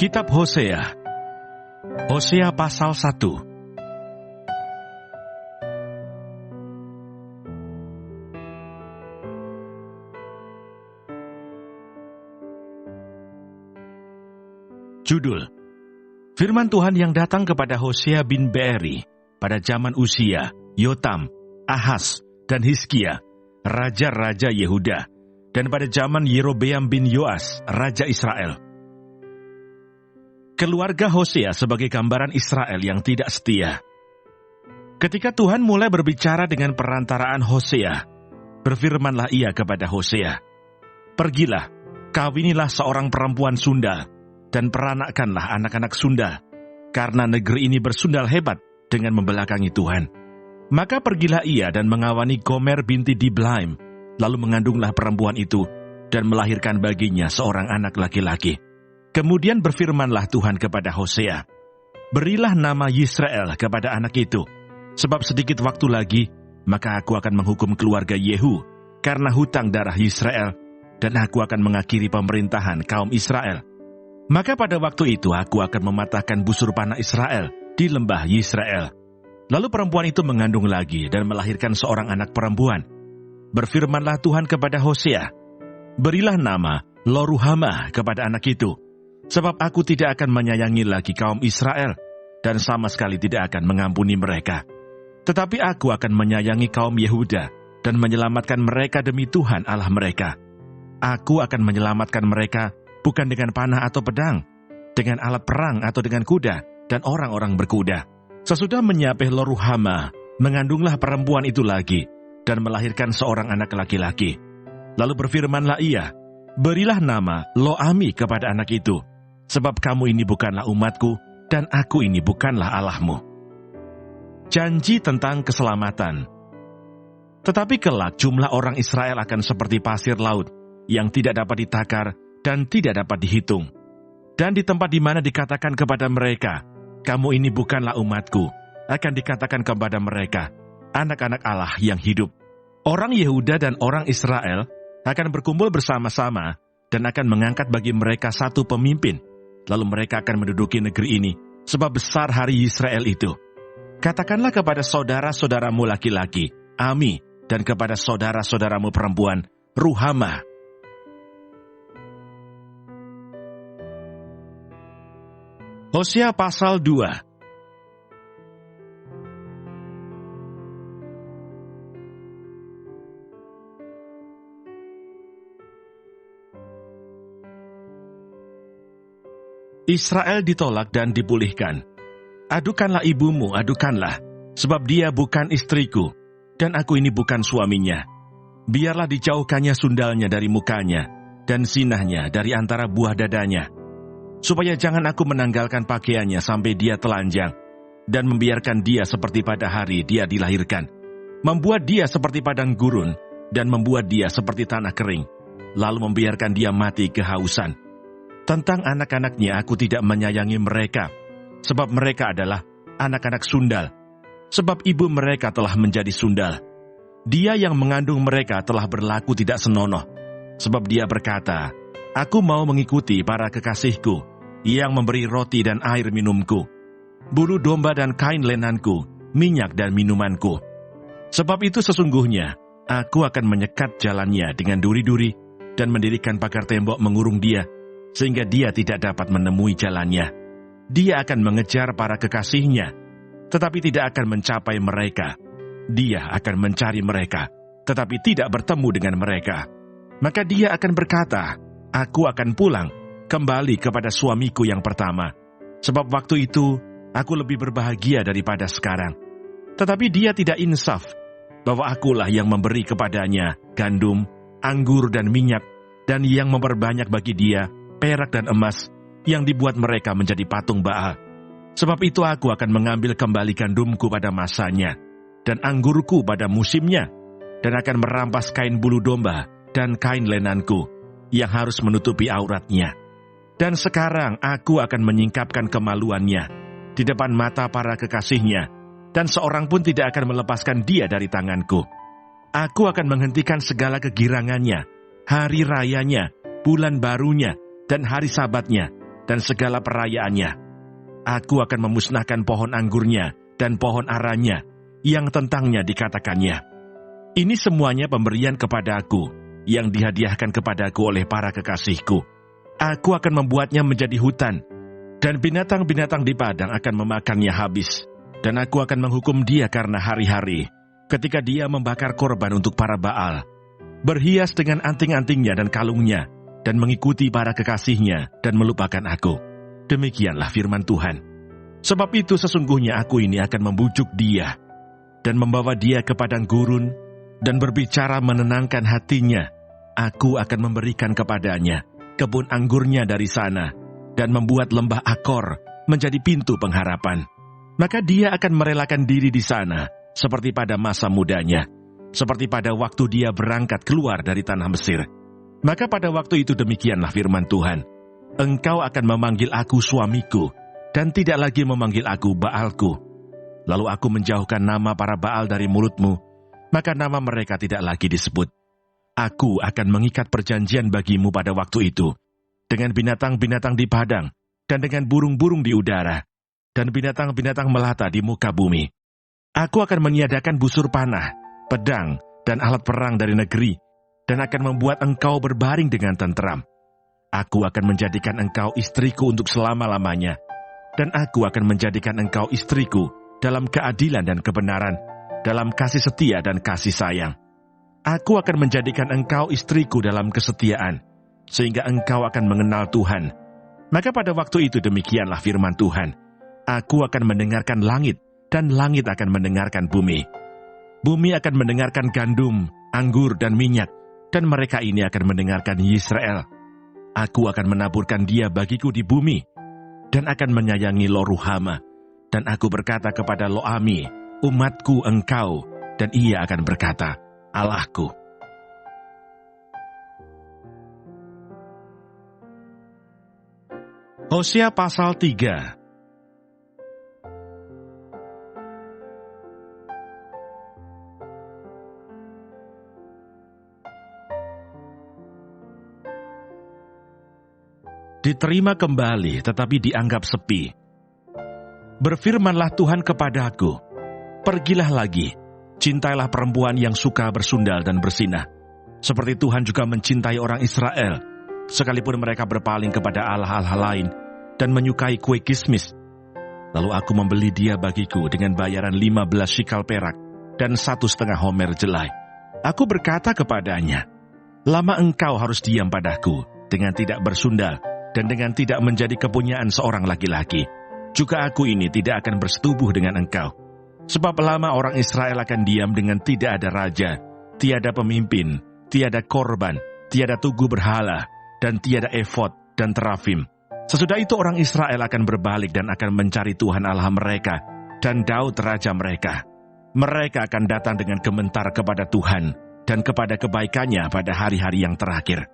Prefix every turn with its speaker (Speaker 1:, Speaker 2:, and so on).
Speaker 1: Kitab Hosea. Hosea pasal 1. Judul: Firman Tuhan yang datang kepada Hosea bin Beeri pada zaman Uzia, Yotam, Ahaz, dan Hizkia, raja-raja Yehuda, dan pada zaman Yerobeam bin Yoas, raja Israel. Keluarga Hosea sebagai gambaran Israel yang tidak setia. Ketika Tuhan mulai berbicara dengan perantaraan Hosea, berfirmanlah ia kepada Hosea, "Pergilah, kawinilah seorang perempuan sundal, dan peranakkanlah anak-anak sundal, karena negeri ini bersundal hebat dengan membelakangi Tuhan." Maka pergilah ia dan mengawani Gomer binti Diblaim, lalu mengandunglah perempuan itu, dan melahirkan baginya seorang anak laki-laki. Kemudian berfirmanlah Tuhan kepada Hosea, "Berilah nama Yisrael kepada anak itu, sebab sedikit waktu lagi, maka aku akan menghukum keluarga Yehu, karena hutang darah Yisrael, dan aku akan mengakhiri pemerintahan kaum Israel. Maka pada waktu itu aku akan mematahkan busur panah Israel di lembah Yisrael." Lalu perempuan itu mengandung lagi dan melahirkan seorang anak perempuan. Berfirmanlah Tuhan kepada Hosea, "Berilah nama Lo-ruhamah kepada anak itu, sebab aku tidak akan menyayangi lagi kaum Israel, dan sama sekali tidak akan mengampuni mereka. Tetapi aku akan menyayangi kaum Yehuda, dan menyelamatkan mereka demi Tuhan Allah mereka. Aku akan menyelamatkan mereka bukan dengan panah atau pedang, dengan alat perang atau dengan kuda, dan orang-orang berkuda." Sesudah menyapih Lo-ruhamah, mengandunglah perempuan itu lagi, dan melahirkan seorang anak laki-laki. Lalu berfirmanlah ia, "Berilah nama Lo-ami kepada anak itu, sebab kamu ini bukanlah umatku, dan aku ini bukanlah Allahmu." Janji tentang keselamatan. Tetapi kelak jumlah orang Israel akan seperti pasir laut, yang tidak dapat ditakar dan tidak dapat dihitung. Dan di tempat di mana dikatakan kepada mereka, "Kamu ini bukanlah umatku," akan dikatakan kepada mereka, "Anak-anak Allah yang hidup." Orang Yehuda dan orang Israel akan berkumpul bersama-sama dan akan mengangkat bagi mereka satu pemimpin. Lalu mereka akan menduduki negeri ini, sebab besar hari Israel itu. Katakanlah kepada saudara-saudaramu laki-laki, "Ami," dan kepada saudara-saudaramu perempuan, "Ruhamah." Hosea pasal 2. Israel ditolak dan dipulihkan. Adukanlah ibumu, adukanlah, sebab dia bukan istriku, dan aku ini bukan suaminya. Biarlah dijauhkannya sundalnya dari mukanya, dan zinahnya dari antara buah dadanya, supaya jangan aku menanggalkan pakaiannya sampai dia telanjang, dan membiarkan dia seperti pada hari dia dilahirkan, membuat dia seperti padang gurun, dan membuat dia seperti tanah kering, lalu membiarkan dia mati kehausan. Tentang anak-anaknya aku tidak menyayangi mereka, sebab mereka adalah anak-anak sundal, sebab ibu mereka telah menjadi sundal. Dia yang mengandung mereka telah berlaku tidak senonoh, sebab dia berkata, "Aku mau mengikuti para kekasihku, yang memberi roti dan air minumku, bulu domba dan kain lenanku, minyak dan minumanku. Sebab itu sesungguhnya, aku akan menyekat jalannya dengan duri-duri, dan mendirikan pagar tembok mengurung dia, sehingga dia tidak dapat menemui jalannya. Dia akan mengejar para kekasihnya, tetapi tidak akan mencapai mereka. Dia akan mencari mereka, tetapi tidak bertemu dengan mereka. Maka dia akan berkata, 'Aku akan pulang, kembali kepada suamiku yang pertama, sebab waktu itu aku lebih berbahagia daripada sekarang.' Tetapi dia tidak insaf, bahwa akulah yang memberi kepadanya gandum, anggur dan minyak, dan yang memperbanyak bagi dia perak dan emas, yang dibuat mereka menjadi patung Baal. Sebab itu aku akan mengambil kembali gandumku pada masanya, dan anggurku pada musimnya, dan akan merampas kain bulu domba dan kain lenanku, yang harus menutupi auratnya. Dan sekarang aku akan menyingkapkan kemaluannya di depan mata para kekasihnya, dan seorang pun tidak akan melepaskan dia dari tanganku. Aku akan menghentikan segala kegirangannya, hari rayanya, bulan barunya, dan hari sabatnya, dan segala perayaannya. Aku akan memusnahkan pohon anggurnya dan pohon aranya yang tentangnya dikatakannya, ini semuanya pemberian kepada aku, yang dihadiahkan kepadaku oleh para kekasihku. Aku akan membuatnya menjadi hutan, dan binatang-binatang di padang akan memakannya habis. Dan aku akan menghukum dia karena hari-hari, ketika dia membakar korban untuk para Baal, berhias dengan anting-antingnya dan kalungnya, dan mengikuti para kekasihnya, dan melupakan aku. Demikianlah firman Tuhan. Sebab itu sesungguhnya aku ini akan membujuk dia, dan membawa dia ke padang gurun, dan berbicara menenangkan hatinya. Aku akan memberikan kepadanya kebun anggurnya dari sana, dan membuat lembah Akor menjadi pintu pengharapan. Maka dia akan merelakan diri di sana, seperti pada masa mudanya, seperti pada waktu dia berangkat keluar dari tanah Mesir. Maka pada waktu itu demikianlah firman Tuhan, engkau akan memanggil aku suamiku, dan tidak lagi memanggil aku Baalku. Lalu aku menjauhkan nama para Baal dari mulutmu, maka nama mereka tidak lagi disebut. Aku akan mengikat perjanjian bagimu pada waktu itu, dengan binatang-binatang di padang, dan dengan burung-burung di udara, dan binatang-binatang melata di muka bumi. Aku akan meniadakan busur panah, pedang, dan alat perang dari negeri, dan akan membuat engkau berbaring dengan tenteram. Aku akan menjadikan engkau istriku untuk selama-lamanya, dan aku akan menjadikan engkau istriku dalam keadilan dan kebenaran, dalam kasih setia dan kasih sayang. Aku akan menjadikan engkau istriku dalam kesetiaan, sehingga engkau akan mengenal Tuhan. Maka pada waktu itu demikianlah firman Tuhan, aku akan mendengarkan langit, dan langit akan mendengarkan bumi. Bumi akan mendengarkan gandum, anggur, dan minyak, dan mereka ini akan mendengarkan Yisrael. Aku akan menaburkan dia bagiku di bumi, dan akan menyayangi Lo-ruhama. Dan aku berkata kepada Lo-ami, umatku engkau, dan ia akan berkata, Allahku. Hosea pasal 3. Diterima kembali, tetapi dianggap sepi. Berfirmanlah Tuhan kepadaku, pergilah lagi, cintailah perempuan yang suka bersundal dan bersinah, seperti Tuhan juga mencintai orang Israel, sekalipun mereka berpaling kepada allah-allah lain, dan menyukai kue kismis. Lalu aku membeli dia bagiku dengan bayaran 15 shikal perak, dan 1,5 homer jelai. Aku berkata kepadanya, lama engkau harus diam padaku, dengan tidak bersundal, dan dengan tidak menjadi kepunyaan seorang laki-laki. Juga aku ini tidak akan bersetubuh dengan engkau. Sebab lama orang Israel akan diam dengan tidak ada raja, tiada pemimpin, tiada korban, tiada tugu berhala, dan tiada efod dan terafim. Sesudah itu orang Israel akan berbalik dan akan mencari Tuhan Allah mereka, dan Daud raja mereka. Mereka akan datang dengan gementar kepada Tuhan, dan kepada kebaikannya pada hari-hari yang terakhir.